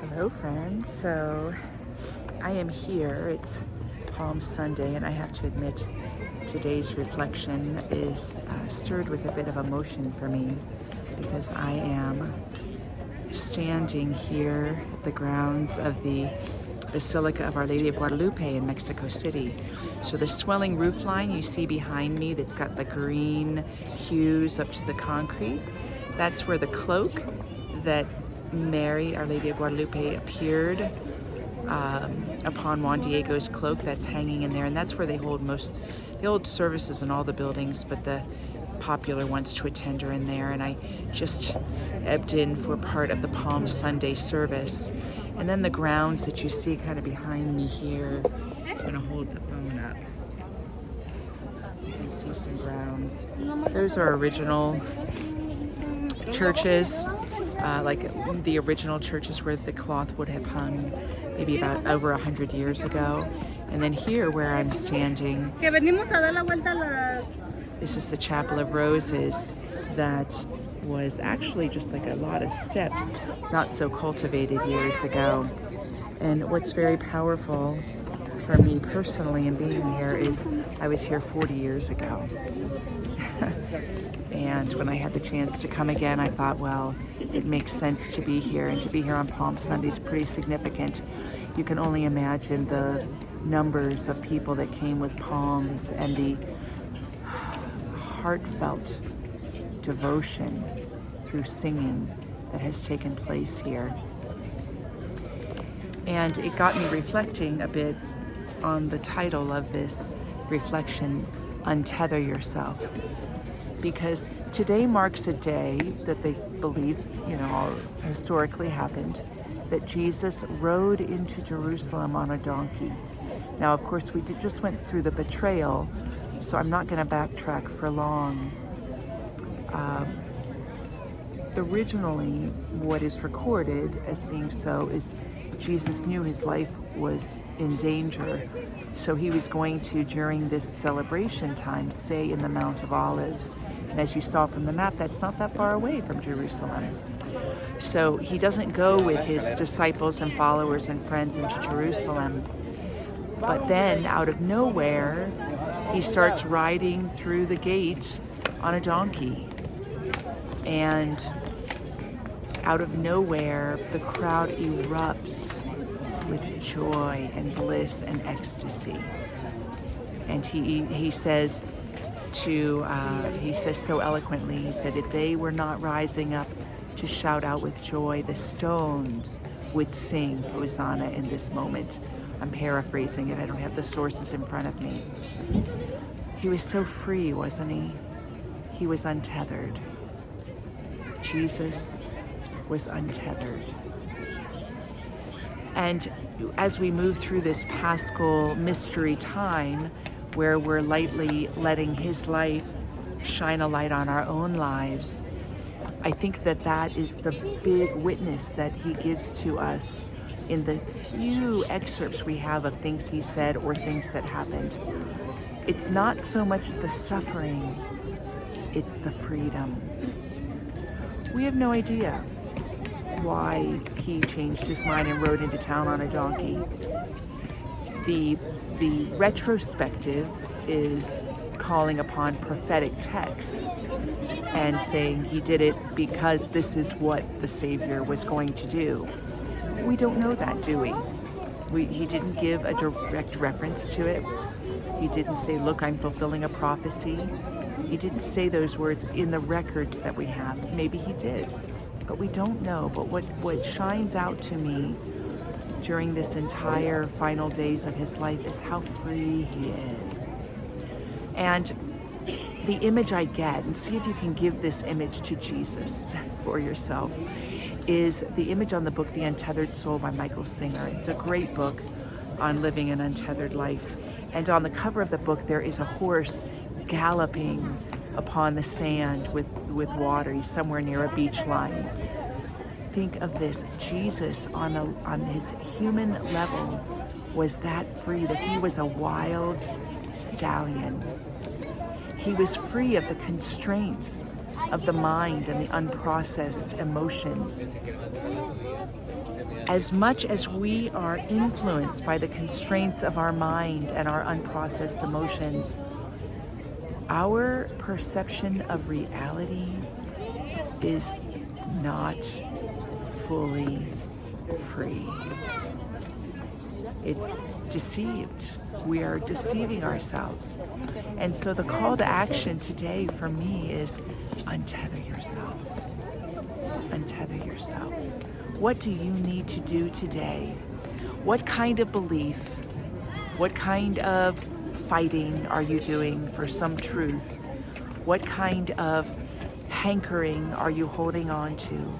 Hello friends, so I am here. It's Palm Sunday and I have to admit today's reflection is stirred with a bit of emotion for me because I am standing here at the grounds of the Basilica of Our Lady of Guadalupe in Mexico City. So the swelling roof line you see behind me that's got the green hues up to the concrete, that's where the cloak that Mary, Our Lady of Guadalupe, appeared upon Juan Diego's cloak, that's hanging in there, and that's where they hold services in all the buildings, but the popular ones to attend are in there. And I just ebbed in for part of the Palm Sunday service. And then the grounds that you see kind of behind me here, I'm going to hold the phone up. You can see some grounds. Those are original churches, like the original churches where the cloth would have hung maybe about over 100 years ago. And then here where I'm standing, this is the Chapel of Roses that was actually just like a lot of steps, not so cultivated years ago. And what's very powerful for me personally in being here is I was here 40 years ago. And when I had the chance to come again, I thought, well, it makes sense to be here, and to be here on Palm Sunday is pretty significant. You can only imagine the numbers of people that came with palms and the heartfelt devotion through singing that has taken place here. And it got me reflecting a bit on the title of this reflection, Untether Yourself. Because today marks a day that they believe, historically happened, that Jesus rode into Jerusalem on a donkey. Now, of course, we just went through the betrayal, so I'm not going to backtrack for long. Originally, what is recorded as being so is Jesus knew his life was in danger, so he was going to, during this celebration time, stay in the Mount of Olives. And as you saw from the map, that's not that far away from Jerusalem. So he doesn't go with his disciples and followers and friends into Jerusalem. But then, out of nowhere, he starts riding through the gate on a donkey. And out of nowhere, the crowd erupts with joy and bliss and ecstasy. And he says so eloquently, he said, if they were not rising up to shout out with joy, the stones would sing Hosanna in this moment. I'm paraphrasing it, I don't have the sources in front of me. He was so free, wasn't he? He was untethered. Jesus was untethered. And as we move through this Paschal mystery time, where we're lightly letting his life shine a light on our own lives, I think that is the big witness that he gives to us in the few excerpts we have of things he said or things that happened. It's not so much the suffering, it's the freedom. We have no idea why he changed his mind and rode into town on a donkey. The retrospective is calling upon prophetic texts and saying he did it because this is what the Savior was going to do. We don't know that, do we? He didn't give a direct reference to it. He didn't say, look, I'm fulfilling a prophecy. He didn't say those words in the records that we have. Maybe he did, but we don't know. But what shines out to me during this entire final days of his life is how free he is. And the image I get, and see if you can give this image to Jesus for yourself, is the image on the book, The Untethered Soul by Michael Singer. It's a great book on living an untethered life. And on the cover of the book, there is a horse galloping upon the sand with water. He's somewhere near a beach line. Think of this, Jesus on his human level was that free, that he was a wild stallion. He was free of the constraints of the mind and the unprocessed emotions. as much as we are influenced by the constraints of our mind and our unprocessed emotions, our perception of reality is not fully free. It's deceived. We are deceiving ourselves. And so the call to action today for me is untether yourself. Untether yourself. What do you need to do today? What kind of belief, what kind of fighting are you doing for some truth? What kind of hankering are you holding on to?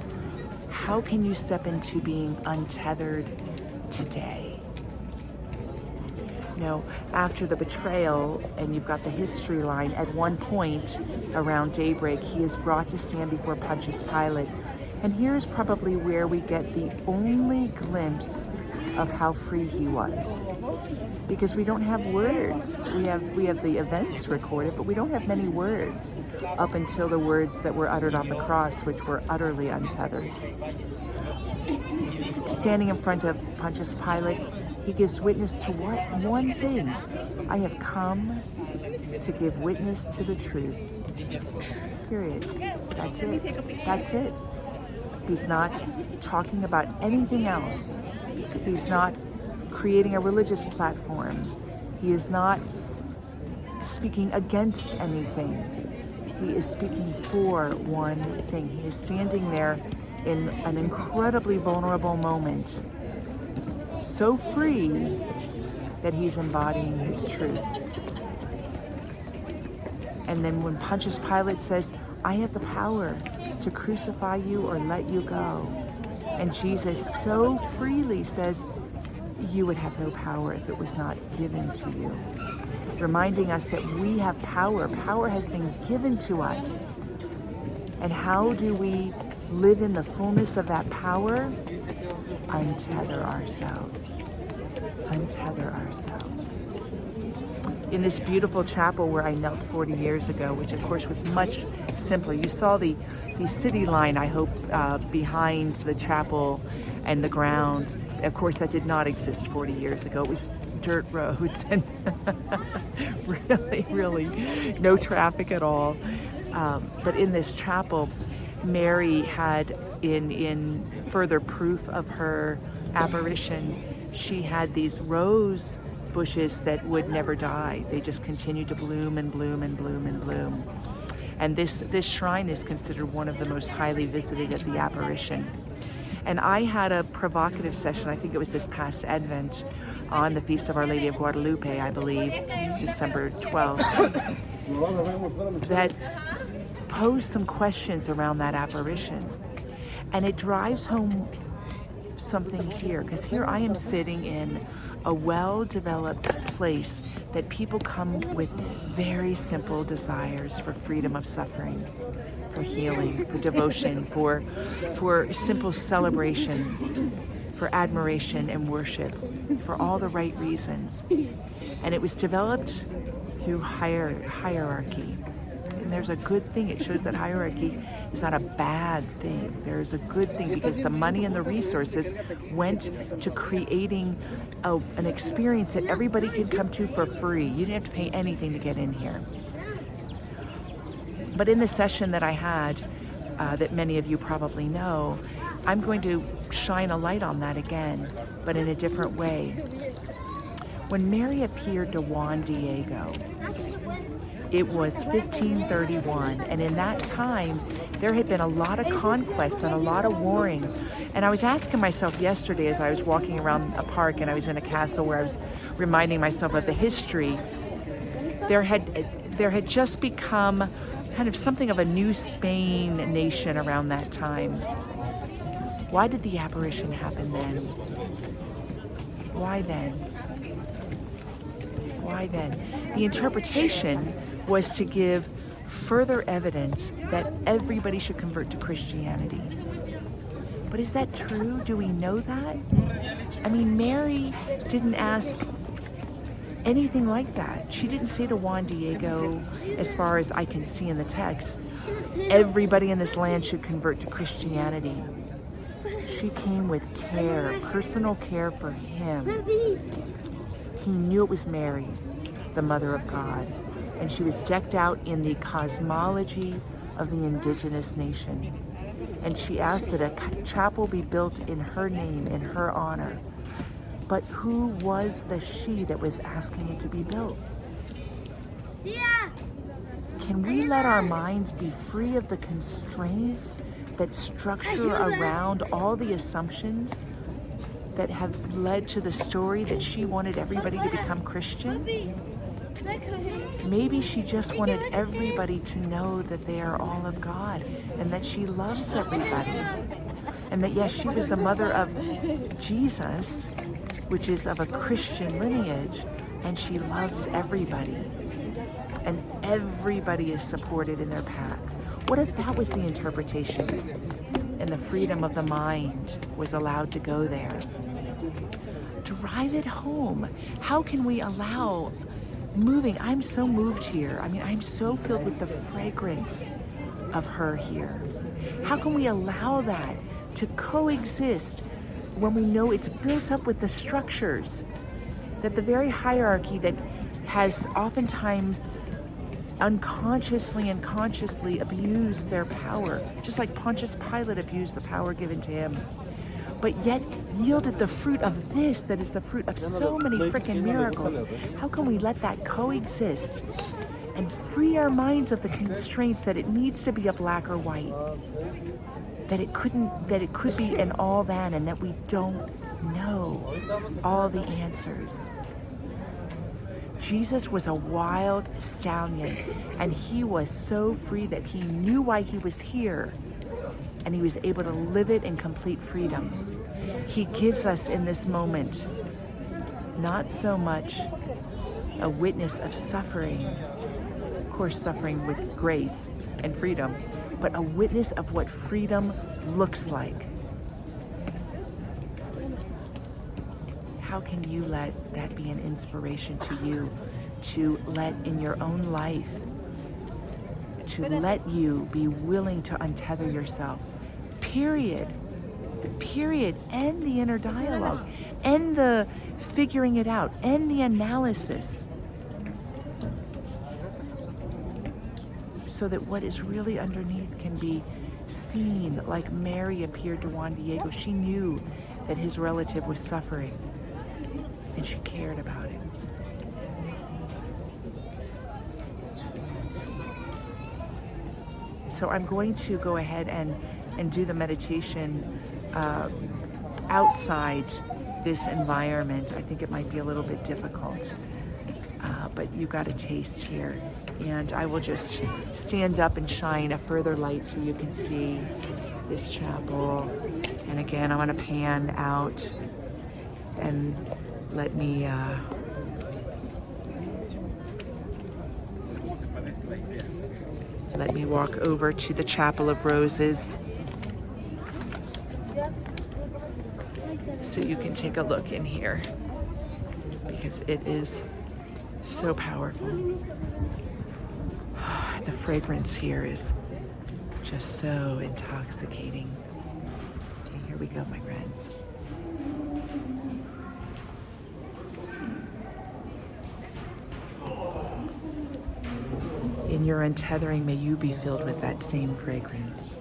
How can you step into being untethered today? You know, after the betrayal, and you've got the history line, at one point around daybreak, he is brought to stand before Pontius Pilate. And here's probably where we get the only glimpse of how free he was. Because we don't have words. We have the events recorded, but we don't have many words up until the words that were uttered on the cross, which were utterly untethered. Standing in front of Pontius Pilate, he gives witness to what? One thing. I have come to give witness to the truth. Period. That's it. That's it. He's not talking about anything else. He's not creating a religious platform. He is not speaking against anything. He is speaking for one thing. He is standing there in an incredibly vulnerable moment, so free that he's embodying his truth. And then when Pontius Pilate says, I have the power to crucify you or let you go, and Jesus so freely says, you would have no power if it was not given to you, reminding us that we have power. Power has been given to us. And how do we live in the fullness of that power? Untether ourselves. Untether ourselves. In this beautiful chapel where I knelt 40 years ago, which of course was much simpler. You saw the city line, I hope, behind the chapel and the grounds. Of course, that did not exist 40 years ago. It was dirt roads and really no traffic at all. But in this chapel, Mary had, in further proof of her apparition, she had these rose bushes that would never die. They just continued to bloom and bloom and bloom and bloom. And this shrine is considered one of the most highly visited at the apparition. And I had a provocative session, I think it was this past Advent, on the Feast of Our Lady of Guadalupe, I believe, December 12th, that posed some questions around that apparition. And it drives home something here, because here I am sitting in a well-developed place that people come with very simple desires for freedom of suffering, for healing, for devotion, for simple celebration, for admiration and worship, for all the right reasons. And it was developed through hierarchy. And there's a good thing. It shows that hierarchy is not a bad thing. There's a good thing because the money and the resources went to creating an experience that everybody can come to for free. You didn't have to pay anything to get in here. But in the session that I had, that many of you probably know, I'm going to shine a light on that again, but in a different way. When Mary appeared to Juan Diego, it was 1531, and in that time, there had been a lot of conquest and a lot of warring. And I was asking myself yesterday as I was walking around a park and I was in a castle where I was reminding myself of the history, there had just become kind of something of a new Spain nation around that time. Why did the apparition happen then? Why then? Why then? The interpretation was to give further evidence that everybody should convert to Christianity. But is that true? Do we know that? I mean, Mary didn't ask anything like that. She didn't say to Juan Diego, as far as I can see in the text, everybody in this land should convert to Christianity. She came with care, personal care for him. He knew it was Mary, the Mother of God, and she was decked out in the cosmology of the indigenous nation. And she asked that a chapel be built in her name, in her honor. But who was the she that was asking it to be built? Can we let our minds be free of the constraints that structure around all the assumptions that have led to the story that she wanted everybody to become Christian? Maybe she just wanted everybody to know that they are all of God and that she loves everybody. And that, yes, she was the mother of Jesus, which is of a Christian lineage, and she loves everybody. And everybody is supported in their path. What if that was the interpretation and the freedom of the mind was allowed to go there? Drive it home. How can we allow moving? I'm so moved here. I mean, I'm so filled with the fragrance of her here. How can we allow that to coexist when we know it's built up with the structures, that the very hierarchy that has oftentimes unconsciously and consciously abused their power, just like Pontius Pilate abused the power given to him, but yet yielded the fruit of this that is the fruit of so many freaking miracles. How can we let that coexist and free our minds of the constraints that it needs to be a black or white, that it could be an all that, and that we don't know all the answers? Jesus was a wild stallion, and he was so free that he knew why he was here, and he was able to live it in complete freedom. He gives us in this moment not so much a witness of suffering, of course suffering with grace and freedom, but a witness of what freedom looks like. How can you let that be an inspiration to you, to let in your own life, to let you be willing to untether yourself? Period. End the inner dialogue. End the figuring it out. End the analysis. So that what is really underneath can be seen, like Mary appeared to Juan Diego. She knew that his relative was suffering, and she cared about it. So I'm going to go ahead and do the meditation outside this environment. I think it might be a little bit difficult, but you got a taste here. And I will just stand up and shine a further light so you can see this chapel. And again, I want to pan out and let me walk over to the Chapel of Roses so you can take a look in here, because it is so powerful. The fragrance here is just so intoxicating. Okay, here we go, my friends. In your untethering, may you be filled with that same fragrance.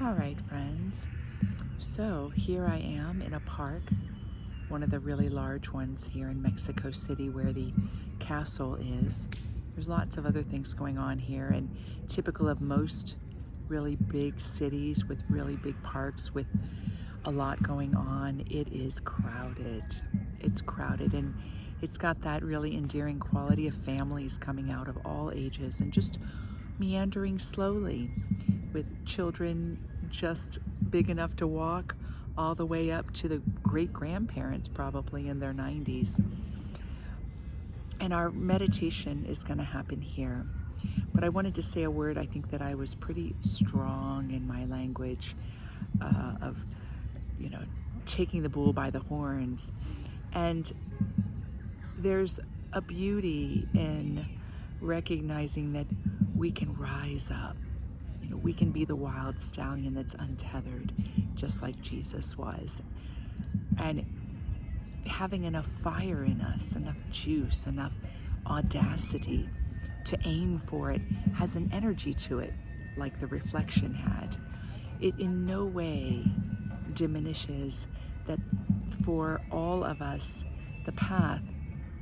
All right, friends. So here I am in a park, one of the really large ones here in Mexico City where the castle is. There's lots of other things going on here, and typical of most really big cities with really big parks with a lot going on, it is crowded. It's crowded, and it's got that really endearing quality of families coming out of all ages and just meandering slowly, with children just big enough to walk all the way up to the great-grandparents probably in their 90s. And our meditation is going to happen here. But I wanted to say a word. I think that I was pretty strong in my language of, taking the bull by the horns. And there's a beauty in recognizing that we can rise up. we can be the wild stallion that's untethered, just like Jesus was. And having enough fire in us, enough juice, enough audacity to aim for it has an energy to it, like the reflection had. It in no way diminishes that for all of us, the path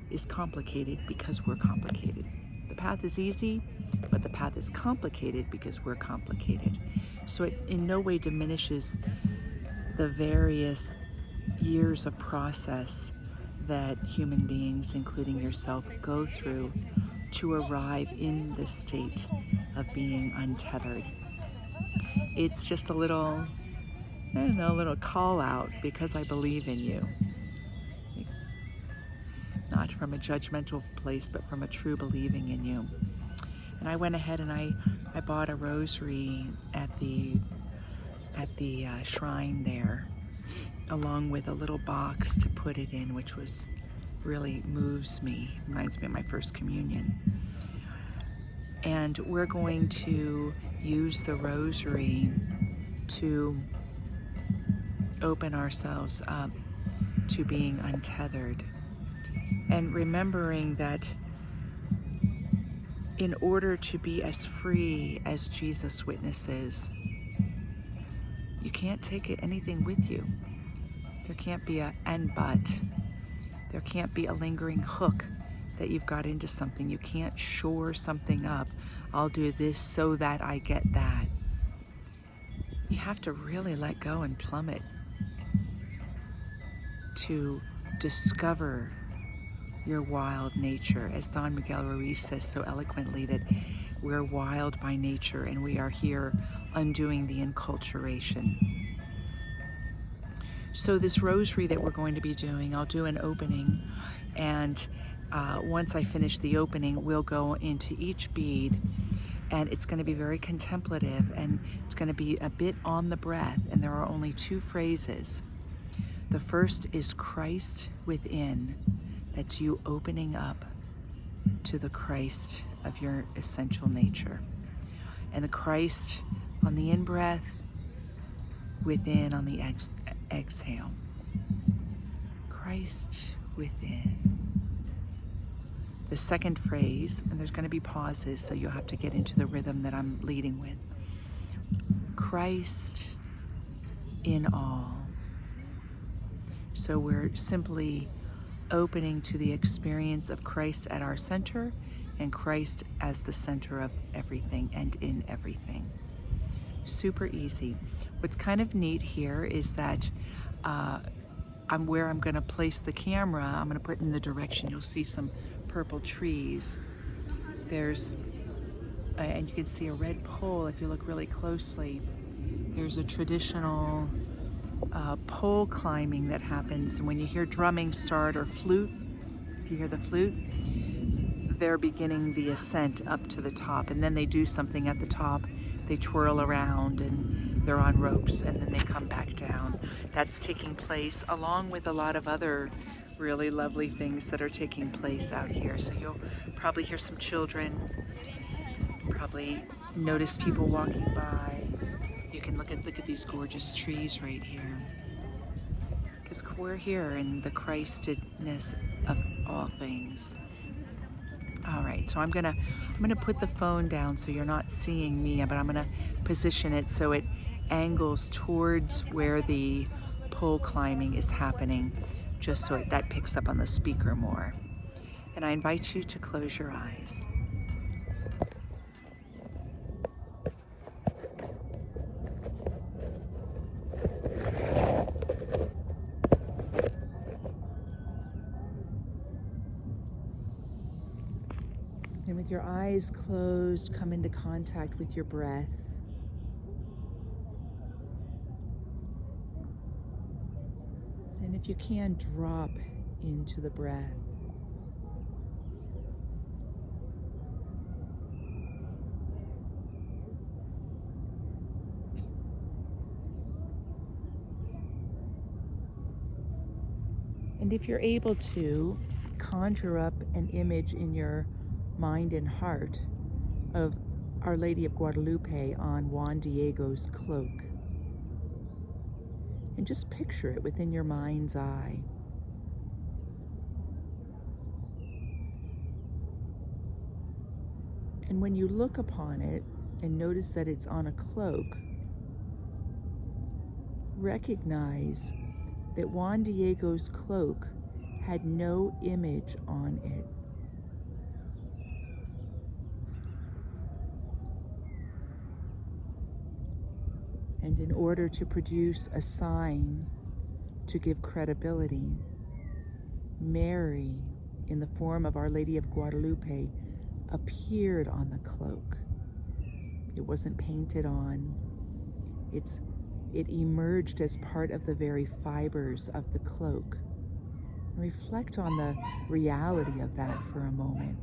is complicated because we're complicated. The path is easy, but the path is complicated because we're complicated. So it in no way diminishes the various years of process that human beings, including yourself, go through to arrive in this state of being untethered. It's just a little, a little call out because I believe in you. Not from a judgmental place, but from a true believing in you. And I went ahead and I bought a rosary at the shrine there, along with a little box to put it in, which was really moves me, reminds me of my first communion. And we're going to use the rosary to open ourselves up to being untethered, and remembering that in order to be as free as Jesus witnesses, you can't take anything with you. There can't be a and but. There can't be a lingering hook that you've got into something. You can't shore something up. I'll do this so that I get that. You have to really let go and plummet to discover your wild nature. As Don Miguel Ruiz says so eloquently, that we're wild by nature and we are here undoing the enculturation. So this rosary that we're going to be doing, I'll do an opening, and once I finish the opening, we'll go into each bead, and it's going to be very contemplative, and it's going to be a bit on the breath, and there are only 2 phrases. The first is Christ within. That's you opening up to the Christ of your essential nature. And the Christ on the in-breath, within on the exhale. Christ within. The second phrase, and there's going to be pauses, so you'll have to get into the rhythm that I'm leading with. Christ in all. So we're simply opening to the experience of Christ at our center and Christ as the center of everything and in everything. Super easy. What's kind of neat here is that I'm going to place the camera. I'm going to put it in the direction. You'll see some purple trees. There's, and you can see a red pole if you look really closely. There's a traditional pole climbing that happens when you hear drumming start or flute. If you hear the flute, they're beginning the ascent up to the top, and then they do something at the top. They twirl around and they're on ropes, and then they come back down. That's taking place along with a lot of other really lovely things that are taking place out here. So you'll probably hear some children, probably notice people walking by. You can look at these gorgeous trees right here, because we're here in the Christedness of all things. All right, so I'm gonna put the phone down so you're not seeing me, but I'm gonna position it so it angles towards where the pole climbing is happening, just so that picks up on the speaker more. And I invite you to close your eyes. And with your eyes closed, come into contact with your breath. And if you can, drop into the breath. And if you're able to, conjure up an image in your mind and heart of Our Lady of Guadalupe on Juan Diego's cloak. And just picture it within your mind's eye. And when you look upon it and notice that it's on a cloak, recognize that Juan Diego's cloak had no image on it. And in order to produce a sign to give credibility, Mary, in the form of Our Lady of Guadalupe, appeared on the cloak. It wasn't painted on. It emerged as part of the very fibers of the cloak. Reflect on the reality of that for a moment.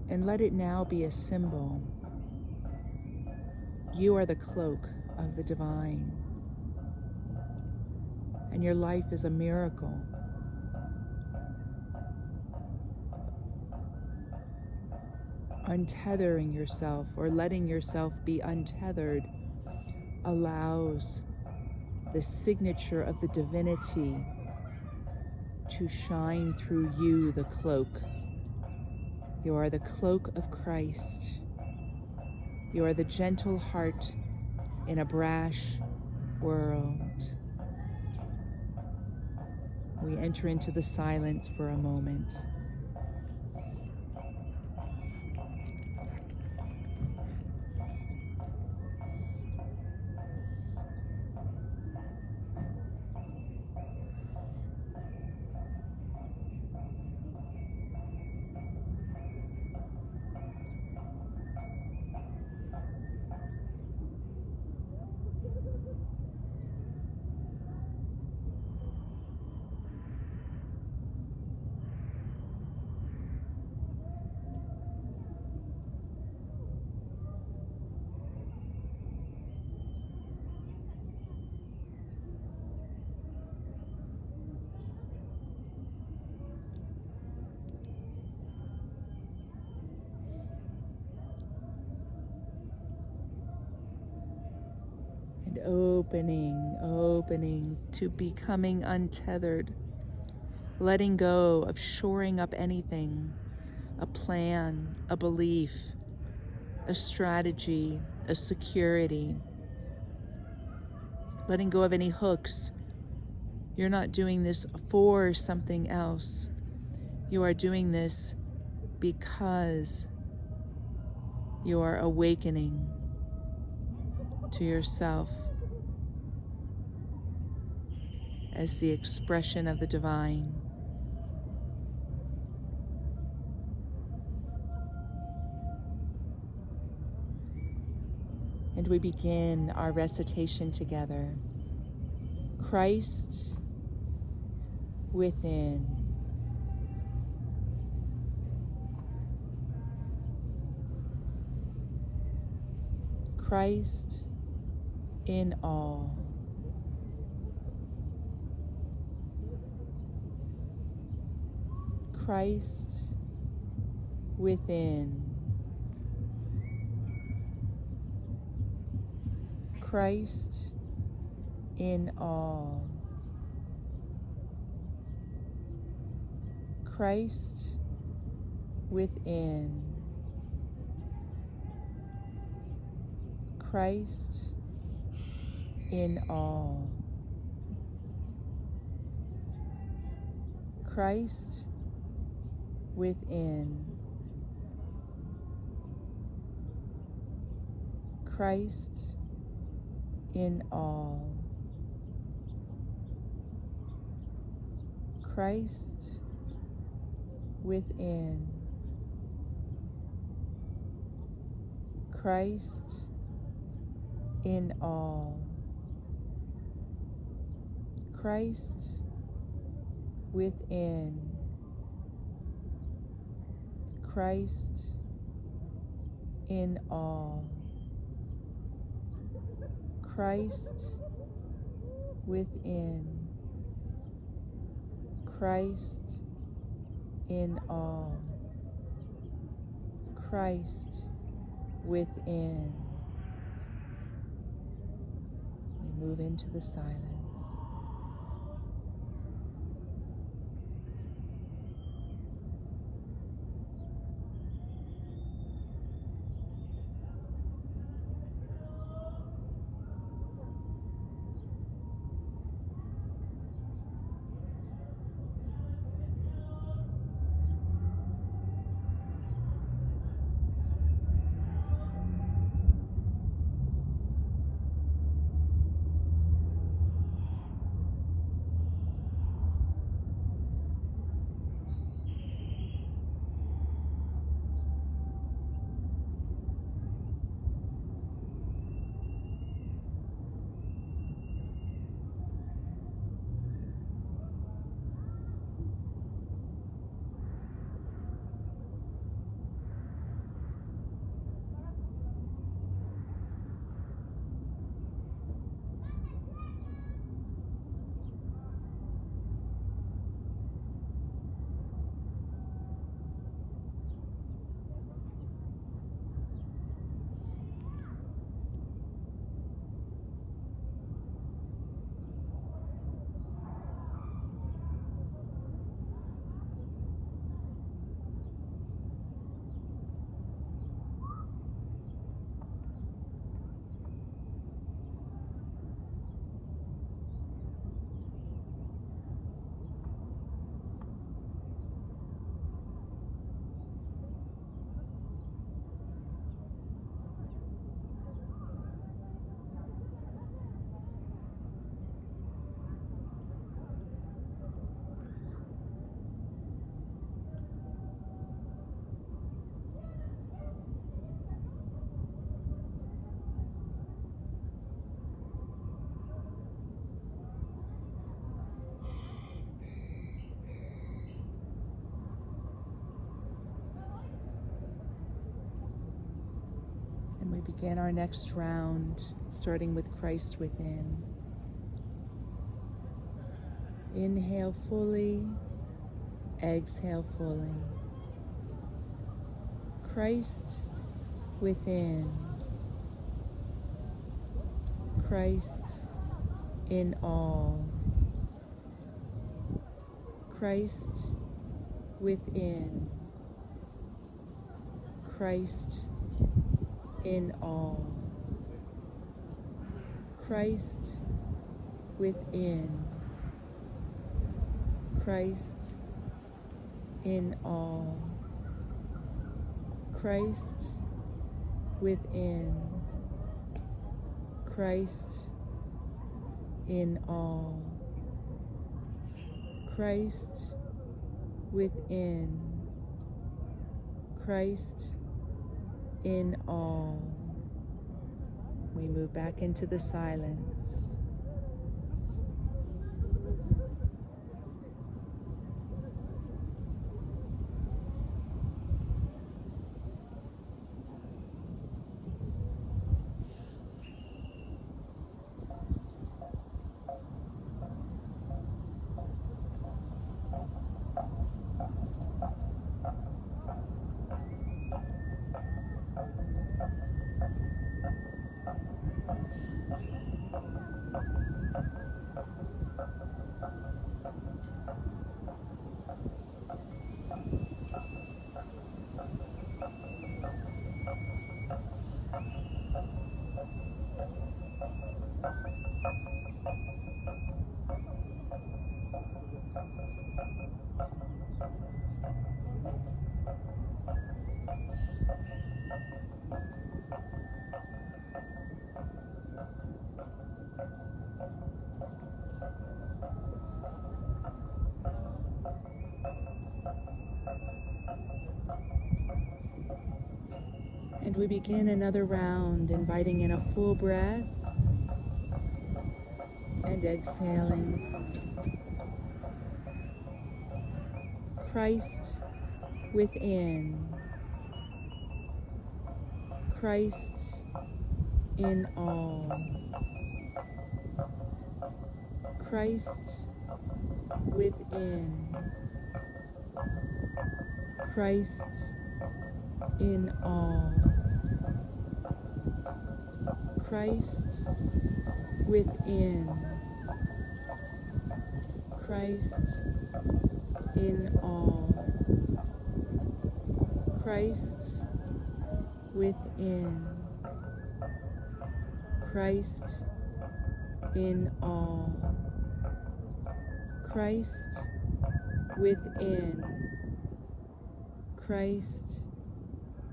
And let it now be a symbol. You are the cloak of the divine, and your life is a miracle. Untethering yourself, or letting yourself be untethered, allows the signature of the divinity to shine through you, the cloak. You are the cloak of Christ. You are the gentle heart in a brash world. We enter into the silence for a moment. And opening to becoming untethered, letting go of shoring up anything, a plan, a belief, a strategy, a security, letting go of any hooks. You're not doing this for something else. You are doing this because you are awakening to yourself as the expression of the divine. And we begin our recitation together. Christ within. Christ in all. Christ within. Christ in all. Christ within. Christ in all. Christ within. Christ in all. Christ within. Christ in all. Christ within. Christ in all. Christ within. Christ in all. Christ within. We move into the silence. And we begin our next round, starting with Christ within. Inhale fully, exhale fully. Christ within. Christ in all. Christ within. Christ in all. Christ within. Christ in all. Christ within. Christ in all. Christ within. Christ in all. We move back into the silence. And we begin another round, inviting in a full breath and exhaling. Christ within. Christ in all. Christ within. Christ in all. Christ within. Christ in all. Christ within. Christ in all. Christ within. Christ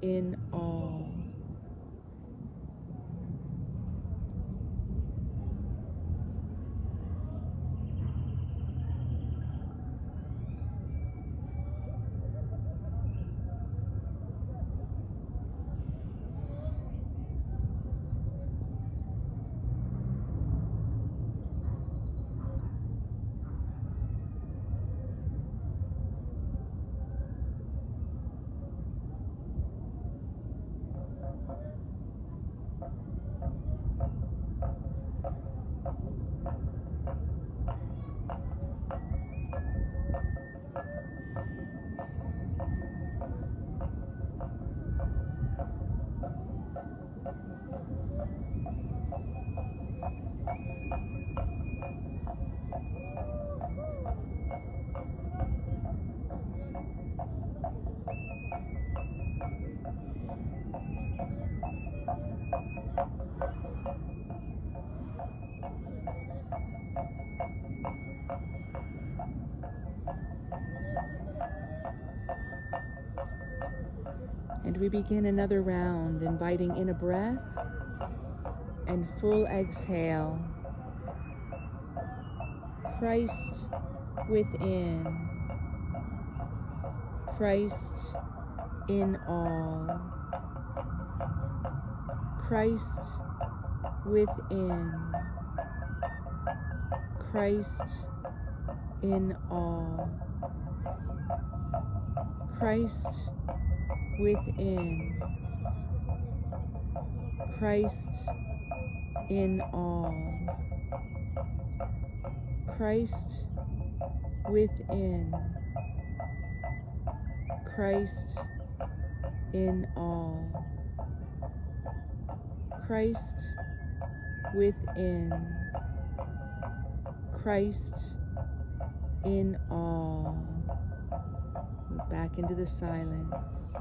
in all. And we begin another round, inviting in a breath and full exhale. Christ within. Christ in all. Christ within. Christ in all. Christ within. Christ in all. Christ within. Christ in all. Christ within. Christ in all. Move back into the silence.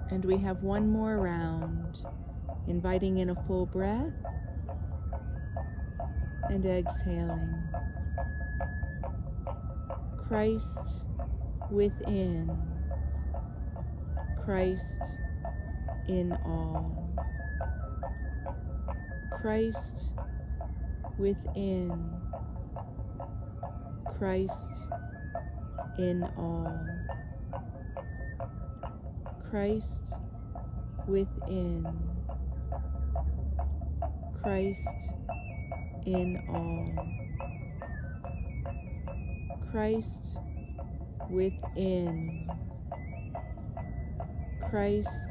And we have one more round, inviting in a full breath and exhaling. Christ within. Christ in all. Christ within. Christ in all. Christ within. Christ in all. Christ within. Christ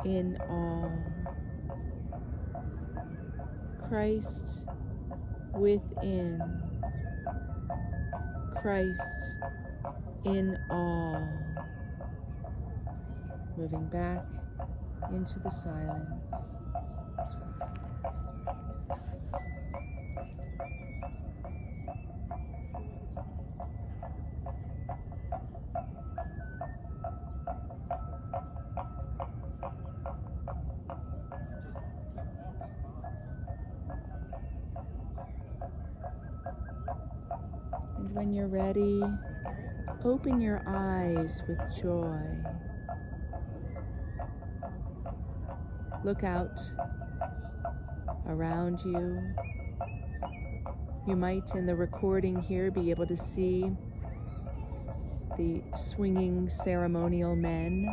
in all. Christ within. Christ in all. Moving back into the silence. And when you're ready, open your eyes with joy. look out around you. You might, in the recording here, be able to see the swinging ceremonial men.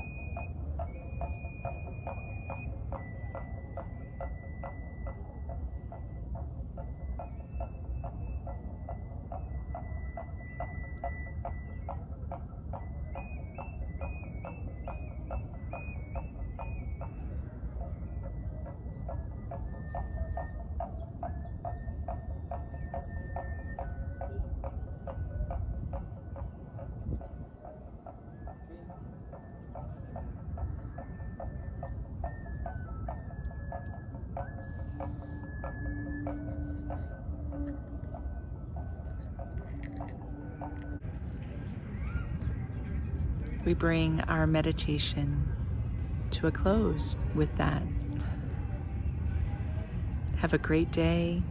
We bring our meditation to a close with that. Have a great day.